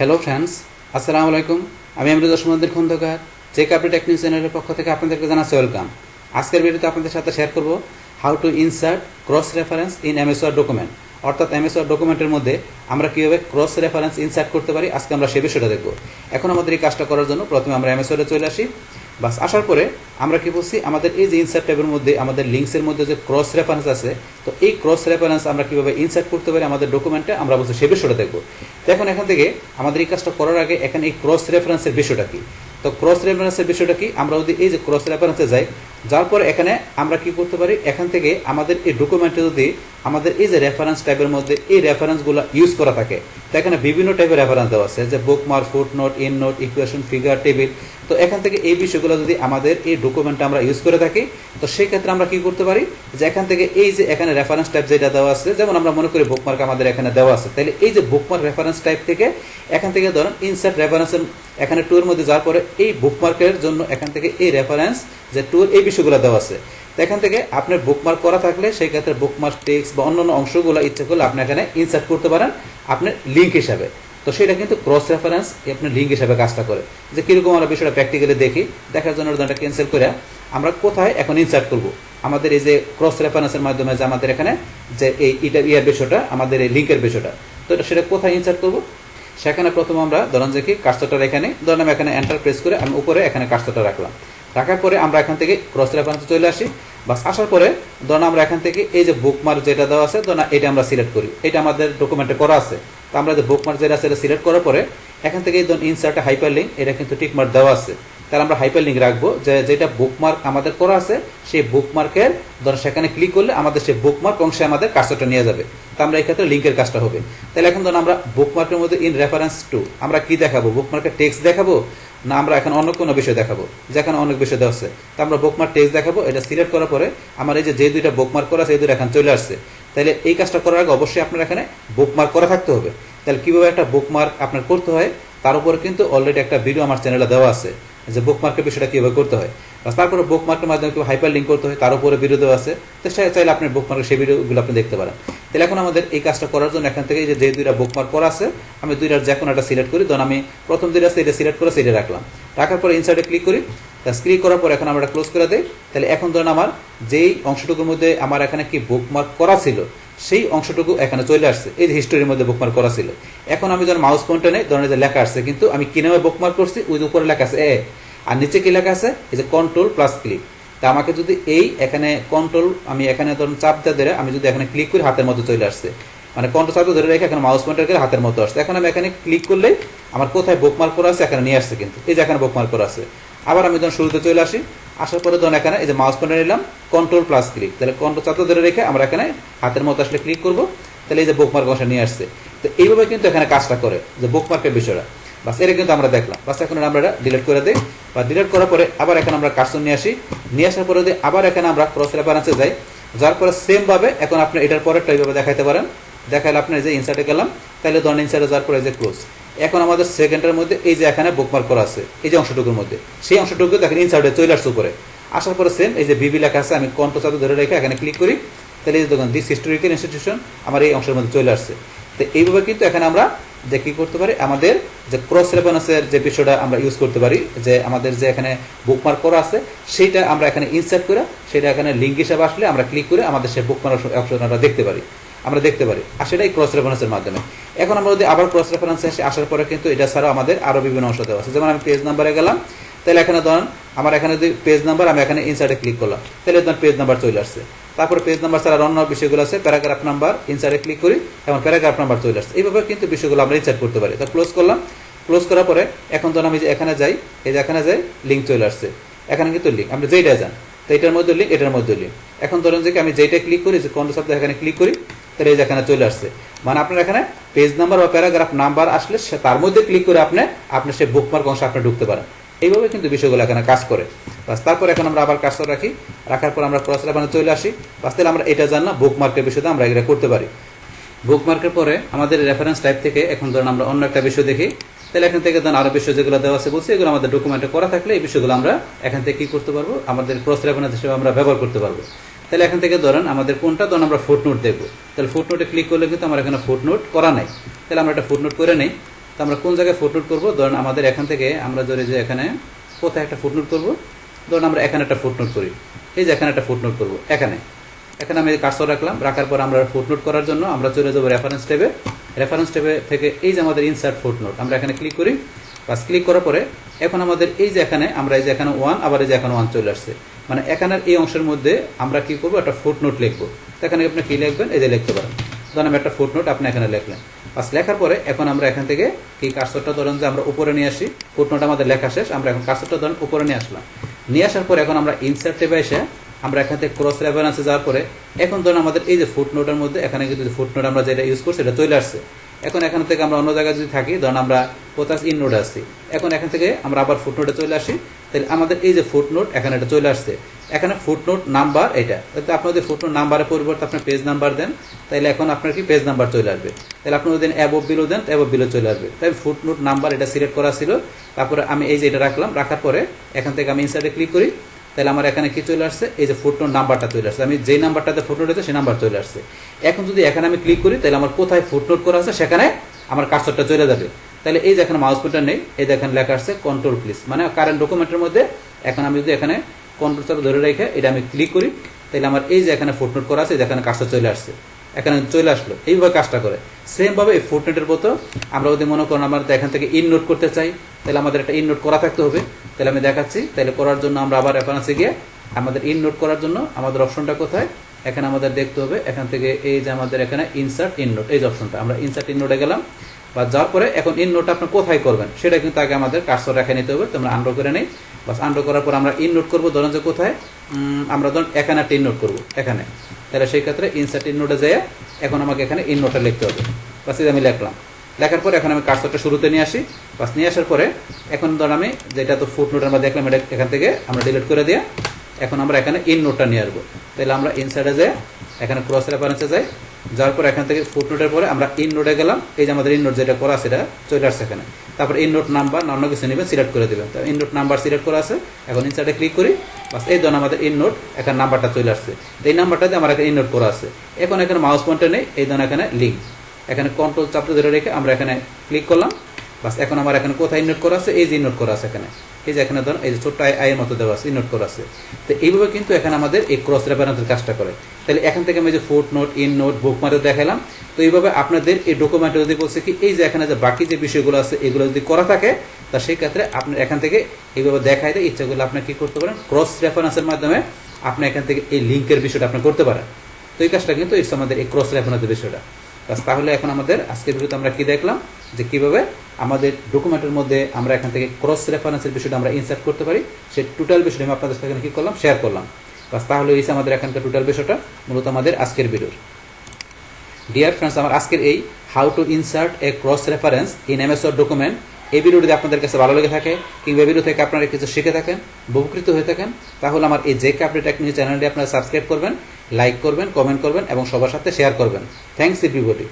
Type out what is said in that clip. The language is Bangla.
হ্যালো ফ্রেন্ডস, আসসালামু আলাইকুম। আমি মৃদুসমাদের খন্দকার চেক আপডেট টেকনিক চ্যানেলের পক্ষ থেকে আপনাদেরকে জানাচ্ছি ওয়েলকাম। আজকের ভিডিওতে আপনাদের সাথে শেয়ার করব how to insert cross reference in MS Word document. অর্থাৎ এমএসওয়ার্ড ডকুমেন্টের মধ্যে আমরা কীভাবে ক্রস রেফারেন্স ইনসার্ট করতে পারি, আজকে আমরা সে বিষয়টা দেখব। এখন আমাদের এই কাজটা করার জন্য প্রথমে আমরা এমএসওয়ার্ডে চলে আসি। বাস আসার পরে আমরা কি বলছি, আমাদের এই যে ইনসার্ট ট্যাবের মধ্যে আমাদের লিঙ্কসের মধ্যে যে ক্রস রেফারেন্স আছে, তো এই ক্রস রেফারেন্স আমরা কীভাবে ইনসার্ট করতে পারি আমাদের ডকুমেন্টে, আমরা বলছি সে বিষয়টা দেখবো। দেখুন এখান থেকে আমাদের এই কাজটা করার আগে এখানে এই ক্রস রেফারেন্সের বিষয়টা কি, তো ক্রস রেফারেন্সের বিষয়টা কি, আমরা যদি এই যে ক্রস রেফারেন্সে যাই, যাওয়ার পর এখানে আমরা কি করতে পারি, এখান থেকে আমাদের এই ডকুমেন্টে যদি আমাদের এই যে রেফারেন্স টাইপের মধ্যে এই রেফারেন্সগুলো ইউজ করা থাকে, তো এখানে বিভিন্ন টাইপের রেফারেন্স দেওয়া আছে, যে bookmark, footnote, endnote, equation, figure, table. তো এখান থেকে এই বিষয়গুলো যদি আমাদের এই ডকুমেন্টে আমরা ইউজ করে থাকি, তো সেই ক্ষেত্রে আমরা কি করতে পারি, যে এখান থেকে এই যে এখানে রেফারেন্স টাইপ যেটা দেওয়া আছে, যেমন আমরা মনে করি বুকমার্ক আমাদের এখানে দেওয়া আছে, তাহলে এই যে বুকমার্ক রেফারেন্স টাইপ থেকে এখান থেকে ধরুন ইনসার্ট রেফারেন্সের এখানে টুর মধ্যে যাওয়ার পরে এই বুকমার্কের জন্য এখান থেকে এই রেফারেন্স যে টুর এই বিষয়গুলো দেওয়া আছে, তো এখান থেকে আপনার বুকমার্ক করা থাকলে সেই ক্ষেত্রে বুকমার্ক টেক্সট বা অন্যান্য অংশগুলো ইচ্ছা করলে আপনি এখানে ইনসার্ট করতে পারেন আপনার লিঙ্ক হিসাবে। তো সেটা কিন্তু ক্রস রেফারেন্স আপনার লিঙ্ক হিসাবে কাজটা করে। যে কীরকম আমরা বিষয়টা প্র্যাকটিক্যালি দেখি, দেখার জন্য ওটা ক্যান্সেল করে আমরা কোথায় এখন ইনসার্ট করব আমাদের এই যে ক্রস রেফারেন্সের মাধ্যমে যে আমাদের এখানে যে এই ইয়ার বিষয়টা, আমাদের এই লিঙ্কের বিষয়টা, তো সেটা কোথায় ইনসার্ট করব, সেখানে প্রথমে আমরা ধরুন যে কি কার্সরটা এখানে ধরুন আমি এখানে এন্টার প্রেস করে আমি উপরে এখানে কার্সরটা রাখলাম। রাখার পরে আমরা এখান থেকে ক্রস রেফারেন্সে চলে আসি। বাস আসার পরে ধরুন আমরা এখান থেকে এই যে বুকমার্ক যেটা দেওয়া আছে, ধরুন এটা আমরা সিলেক্ট করি, এটা আমাদের ডকুমেন্টে করা আছে। তো আমরা যে বুকমার্ক যেটা আছে এটা সিলেক্ট করার পরে এখান থেকে ধরুন ইনসার্ট হাইপার লিঙ্ক, এটা কিন্তু টিকমার্ক দেওয়া আছে, তাহলে আমরা হাইপার লিঙ্ক রাখবো, যে যেটা বুকমার্ক আমাদের করা আছে সেই বুকমার্কের ধরুন সেখানে ক্লিক করলে আমাদের সেই বুকমার্ক অংশে আমাদের কার্সরটা নিয়ে যাবে। তো আমরা এই ক্ষেত্রে লিঙ্কের কাজটা হবে। তাহলে এখন ধরুন আমরা বুকমার্কের মধ্যে ইন রেফারেন্স টু আমরা কি দেখাবো, বুকমার্কের টেক্সট দেখাবো না আমরা এখন অন্য কোনো বিষয় দেখাবো, যেখানে অনেক বিষয় দেওয়া আছে, তো আমরা বুকমার্ক টেক্সট দেখাবো। এটা সিলেক্ট করার পরে আমার এই যে দুইটা বুকমার্ক করা আছে এই দুটো এখন চলে আসছে। তাহলে এই কাজটা করার আগে অবশ্যই আপনার এখানে বুকমার্ক করা থাকতে হবে। তাহলে কীভাবে একটা বুকমার্ক আপনার করতে হয় তার উপরে কিন্তু অলরেডি একটা ভিডিও আমার চ্যানেলে দেওয়া আছে, যে বুকমার্কের বিষয়টা কীভাবে করতে হয়। তারপরে বুকমার্কের মাধ্যমে কীভাবে হাইপার লিঙ্ক করতে হয় তার উপরে ভিডিও দেওয়া আছে, তো চাইলে আপনি বুকমার্কের সেই ভিডিওগুলো আপনি দেখতে পারেন। তাহলে এখন আমাদের এই কাজটা করার জন্য এখান থেকে যে দুইটা বুকমার্ক করা আছে আমি দুইটার যে কোনো একটা সিলেক্ট করি, ধরুন আমি প্রথম দুইটা আছে এটা সিলেক্ট করে সেটা রাখলাম। রাখার পরে ইনসার্টে ক্লিক করি, তা ক্লিক করার পর এখন আমরা ক্লোজ করে দিই। তাহলে এখন ধরুন আমার যেই অংশটুকুর মধ্যে আমার এখানে কি বুকমার্ক করা ছিল সেই অংশটুকু এখানে চলে আসছে, এই যে হিস্টোরির মধ্যে বুকমার্ক করা ছিল। এখন আমি যখন মাউস পয়েন্টে নেই, ধরনের যে লেখা আসছে, কিন্তু আমি কি নামে বুকমার্ক করছি ওই উপরে লেখা আছে এ, আর নিচে কি লেখা আছে এই যে কন্ট্রোল প্লাস ক্লিক। তা আমাকে যদি এই এখানে কন্ট্রোল আমি এখানে ধরুন চাপ ধরে আমি যদি এখানে ক্লিক করি হাতের মতো চলে আসছে, মানে কন্ট্রোল চাপ ধরে রেখে এখানে মাউস পয়েন্টার করে হাতের মতো আসছে। এখন আমি এখানে ক্লিক করলেই আমার কোথায় বুকমার্ক করা আছে এখানে নিয়ে আসছে, কিন্তু এই যে এখানে বুকমার্ক করা আছে। আবার আমি যখন শুরুতে চলে আসি, আসার পরে ধরুন এখানে এই যে মাউস পয়েন্টার নিলাম কন্ট্রোল প্লাস ক্লিক, তাহলে কন্ট্রোল চাপ ধরে রেখে আমরা এখানে হাতের মতো আসলে ক্লিক করবো, তাহলে এই যে বুকমার্ক অংশ নিয়ে আসছে। তো এইভাবে কিন্তু এখানে কাজটা করে যে বুকমার্কের বিষয়টা। বাস এটা কিন্তু আমরা দেখলাম। বাস এখন আমরা এটা ডিলিট করে দিই, বা ডিলিট করার পরে আবার এখানে আমরা কার্সর নিয়ে আসি, নিয়ে আসার পরে আবার এখানে আমরা ক্রস রেফারেন্সে যাই, যার পরে সেম ভাবে এখন আপনি এটার পরেরটা এইভাবে দেখাইতে পারেন। দেখাইলে আপনি যে ইনসার্টে গেলাম, তাহলে ধরেন ইনসার্টে যাওয়ার পরে যে ক্লোজ, এখন আমাদের সেকেন্ডের মধ্যে এই যে এখানে বুকমার্ক করা আছে এই যে অংশটুকুর মধ্যে, সেই অংশটুকু দেখেন ইনসার্টে চলে আসছে উপরে। আসার পরে সেম এই যে বিবি লেখা আছে, আমি কন্ট্রোল চাপ ধরে রেখে এখানে ক্লিক করি, তাহলে এই যে দেখুন দিস হিস্টোরিক্যাল ইনস্টিটিউশন আমার এই অংশের মধ্যে চলে আসছে। তো এইভাবে কিন্তু এখানে আমরা যে কী করতে পারি, আমাদের যে ক্রস রেফারেন্সের যে বিষয়টা আমরা ইউজ করতে পারি, যে আমাদের যে এখানে বুকমার্ক করা আছে সেইটা আমরা এখানে ইনসার্ট করে সেটা এখানে লিঙ্ক হিসাবে আসলে আমরা ক্লিক করে আমাদের সেই বুকমার্ক অপশন আমরা দেখতে পারি, আর সেটাই ক্রস রেফারেন্সের মাধ্যমে। এখন আমরা যদি আবার ক্রস রেফারেন্সে এসে আসার পরে কিন্তু এটা ছাড়াও আমাদের আরও বিভিন্ন অংশ দেওয়া আছে, যেমন আমি পেজ নাম্বারে গেলাম, তাহলে এখানে ধরুন আমার এখানে যদি পেজ নাম্বার আমি এখানে ইনসার্টে ক্লিক করলাম, তাহলে ধরুন পেজ নাম্বার চলে আসছে। তারপরে পেজ নাম্বার ছাড়া অন্য বিষয়গুলো আছে, প্যারাগ্রাফ নাম্বার ইনসার্টে ক্লিক করি এবং প্যারাগ্রাফ নাম্বার চলে আসছে। এইভাবে কিন্তু বিষয়গুলো আমরা ইনসার্ট করতে পারি। তো ক্লোজ করলাম, ক্লোজ করার পরে এখন ধরুন আমি যে এখানে যাই, এই যে এখানে যাই লিঙ্ক চলে আসছে, এখানে কিন্তু লিঙ্ক আমরা যেইটা যান, তো এটার মধ্যে লিঙ্ক এটার মধ্যে লিঙ্ক। এখন ধরুন যে আমি যেইটা ক্লিক করি, যে কন্ট্রোল শব্দ এখানে ক্লিক করি, তাহলে এই যে এখানে চলে আসছে। মানে আপনার এখানে পেজ নাম্বার বা প্যারাগ্রাফ নাম্বার আসলে তার মধ্যে ক্লিক করে আপনি সেই বুকমার্ক অংশ আপনি ঢুকতে পারেন। এইভাবে কিন্তু বিষয়গুলো এখানে কাজ করে। বাস তারপর এখন আমরা আবার কাজটা রাখি, রাখার পর আমরা ক্রস রেফারেন্সে চলে আসি। বাস তাহলে আমরা এটা জান না বুকমার্কের বিষয়টা আমরা এটা করতে পারি। বুকমার্কের পরে আমাদের রেফারেন্স টাইপ থেকে এখন ধরুন আমরা অন্য একটা বিষয় দেখি, তাহলে এখান থেকে ধরুন আরও বিষয় যেগুলো দেওয়া আছে বলছি এগুলো আমাদের ডকুমেন্টে করা থাকলে এই বিষয়গুলো আমরা এখান থেকে কী করতে পারবো, আমাদের ক্রস রেফারেন্স হিসেবে আমরা ব্যবহার করতে পারবো। তাহলে এখান থেকে ধরেন আমাদের কোনটা, ধরুন আমরা ফুটনোট দেখবো, তাহলে ফুটনোটে ক্লিক করলে কিন্তু আমার এখানে ফুটনোট করা নাই, তাহলে আমরা একটা ফুটনোট করে নেই। তো আমরা কোন জায়গায় ফুটনোট করব, ধরুন আমাদের এখান থেকে আমরা ধরে যে এখানে কোথায় একটা ফুটনোট করব, ধরুন আমরা এখানে একটা ফুটনোট করি, এই যে এখানে একটা ফুটনোট করব, এখানে আমি কার্সর রাখলাম, রাখার পর আমরা ফুটনোট করার জন্য আমরা চলে যাবো রেফারেন্স ট্যাবে থেকে এই যে আমাদের ইনসার্ট ফুটনোট আমরা এখানে ক্লিক করি। বাস ক্লিক করার পরে এখন আমাদের এই যে এখানে আমরা এই যে এখানে 1 আবার এই যে এখানে 1 চলে আসছে, মানে এখানের এই অংশের মধ্যে আমরা কি করবো, একটা ফুটনোট লিখবো। তো এখানে আপনি কি লিখবেন, এই যে লিখতে পারেন, ধরুন আমি একটা ফুটনোট আপনি এখানে লিখলেন। বাস লেখার পরে এখন আমরা এখান থেকে কি কার্সরটা ধরেন যে আমরা উপরে নিয়ে আসি, ফুটনোট আমাদের লেখা শেষ, আমরা এখন কার্সরটা ধরেন উপরে নিয়ে আসলাম। নিয়ে আসার পরে এখন আমরা ইনসার্ট ট্যাবে এসে আমরা এখান থেকে ক্রস রেফারেন্সে যাওয়ার পরে এখন ধরুন আমাদের এই যে ফুটনোটের মধ্যে এখানে কিন্তু ফুটনোট আমরা যেটা ইউজ করছি সেটা চলে আসছে। এখন এখান থেকে আমরা অন্য জায়গায় যদি থাকি, ধরুন আমরা কোথাও ইন নোটে আসছি, এখন এখান থেকে আমরা আবার ফুটনোটে চলে আসি, তাহলে আমাদের এই যে ফুটনোট এখানে এটা চলে আসছে। এখানে ফুটনোট নাম্বার এটা, তাহলে আপনি যদি ফুটনোট নাম্বারের পরিবর্তে আপনি পেজ নাম্বার দেন, তাহলে এখন আপনার কি পেজ নাম্বার চলে আসবে। তাহলে আপনি যদি অ্যাবভ বিলো দেন, অ্যাবভ বিলো চলে আসবে। তাই ফুটনোট নাম্বার এটা সিলেক্ট করা ছিল, তারপরে আমি এই যে এটা রাখলাম, রাখার পরে এখান থেকে আমি ইনসার্টে ক্লিক করি, তাহলে আমার এখানে কি চলে আসছে, এই যে ফুটনোট নাম্বারটা চলে আসছে, আমি যেই নাম্বারটাতে ফুটনোট আছে সেই নাম্বার চলে আসছে। এখন যদি এখানে আমি ক্লিক করি, তাহলে আমার কোথায় ফুটনোট করা আছে সেখানে আমার কার্সরটা চলে যাবে। তাহলে এই যে এখানে মাউস পয়েন্টার নেই, এই যে এখানে লেখা আসছে কন্ট্রোল প্লিজ, মানে কারেন্ট ডকুমেন্টের মধ্যে এখন আমি যদি এখানে কন্ট্রোল চাপ ধরে রেখে এটা আমি ক্লিক করি, তাহলে আমার এই যে এখানে ফুটনোট করা আছে, এখানে কার্সর চলে আসছে, এখানে চলে আসলো। এইভাবে কাজটা করে সেম ভাবে এই ফুটনোটের মতো আমরা যদি মনে করেন আমরা এখান থেকে ইন নোট করতে চাই, তাহলে আমাদের একটা ইন নোট করা থাকতে হবে। তাহলে আমি দেখাচ্ছি, তাহলে করার জন্য আমরা আবার রেফারেন্সে গিয়ে আমাদের ইন নোট করার জন্য আমাদের অপশনটা কোথায়, এখানে আমাদের দেখতে হবে এখান থেকে এই যে আমাদের এখানে ইনসার্ট ইন নোট, এই যে অপশনটা, আমরা ইনসার্ট ইন নোটে গেলাম। বা যাওয়ার পরে এখন ইন নোটটা আপনি কোথায় করবেন সেটা কিন্তু আগে আমাদের কার্সর রেখে নিতে হবে। তো আমরা আনড্র করে নেই, বাস আনড্র করার পর আমরা ইন নোট করবো, ধরেন যে কোথায় আমরা ধরুন এখানে একটা ইন নোট করবো এখানে, তাহলে সেই ক্ষেত্রে ইনসার্ট ইন নোটে যেয়ে এখন আমাকে এখানে ইন নোটটা লিখতে হবে। বাস আমি লিখলাম, লেখার পরে এখন আমি কার্সরটা শুরুতে নিয়ে আসি। বাস নিয়ে আসার পরে এখন ধর আমি যেটা তো ফুট নোট আমরা দেখলাম, এটা এখান থেকে আমরা ডিলিট করে দিয়ে এখন আমরা এখানে ইন নোটটা নিয়ে আসবো। তাহলে আমরা ইনসাইডে যাই, এখানে ক্রস রেফারেন্সে যাই, যাওয়ার পর এখান থেকে ফুট নোটের পরে আমরা ইন নোটে গেলাম, এই যে আমাদের ইন নোট যেটা করা সেটা চলে আসছে এখানে। তারপর ইন নোট নাম্বার অন্য কিছু নেবেন, সিলেক্ট করে দেবেন। তো ইন নোট নাম্বার সিলেক্ট করা আছে, এখন ইনসাইডে ক্লিক করি, বাস এই ধরুন আমাদের ইন নোট এখানে নাম্বারটা চলে আসছে। এই নাম্বারটাতে আমার এখানে ইন নোট করা আছে। এখন এখানে মাউস পয়েন্টার নেই, এই ধরুন এখানে লিঙ্ক, এখানে কন্ট্রোল চাপতে ধরে রেখে আমরা এখানে ক্লিক করলাম। বাস এখন আমার এখানে কোথায় ইননোট করা আছে, এই যে ইননোট করা আছে এখানে, এই যে এখানে ধরুন এই যে ছোট্ট আই এর মতো দেওয়া আছে, ইননোট করা আছে। তো এইভাবে কিন্তু এখানে আমাদের এই ক্রস রেফারেন্সের কাজটা করে। তাহলে এখান থেকে আমি যে foot note, in note, bookmark দেখালাম। তো এইভাবে আপনাদের এই ডকুমেন্টে যদি বলছে কি এই যে এখানে যে বাকি যে বিষয়গুলো আছে এগুলো যদি করা থাকে, তা সেই ক্ষেত্রে আপনি এখান থেকে এইভাবে দেখাই দেয় ইচ্ছাগুলো আপনি কি করতে পারেন, ক্রস রেফারেন্সের মাধ্যমে আপনি এখান থেকে এই লিঙ্কের বিষয়টা আপনি করতে পারেন। তো এই কাজটা কিন্তু আমাদের এই ক্রস রেফারেন্সের বিষয়টা। তাহলে এখন আমাদের আজকের ভিডিওতে আমরা কি দেখলাম, যে কিভাবে আমাদের ডকুমেন্টের মধ্যে আমরা এখান থেকে ক্রস রেফারেন্সের বিষয়টা আমরা ইনসার্ট করতে পারি, সেই টোটাল বিষয়টা আমি আপনাদের সাথে কি করলাম, শেয়ার করলাম। তাহলে এই আমাদের এখানকার টোটাল বিষয়টা মূলত আমাদের আজকের ভিডিওর। ডিয়ার ফ্রেন্ডস, আমার আজকের এই how to insert a cross reference in MS Word document, এই ভিডিওটি আপনাদের কাছে ভালো লেগে থাকে কিংবা ভিডিও থেকে আপনারা কিছু শিখে থাকেন, উপকৃত হয়ে থাকেন, তাহলে আমার এই জেকে আপডেট টেকনোলজি চ্যানেলটি আপনারা সাবস্ক্রাইব করবেন, লাইক করবেন, কমেন্ট করবেন এবং সবার সাথে শেয়ার করবেন। Thanks everybody.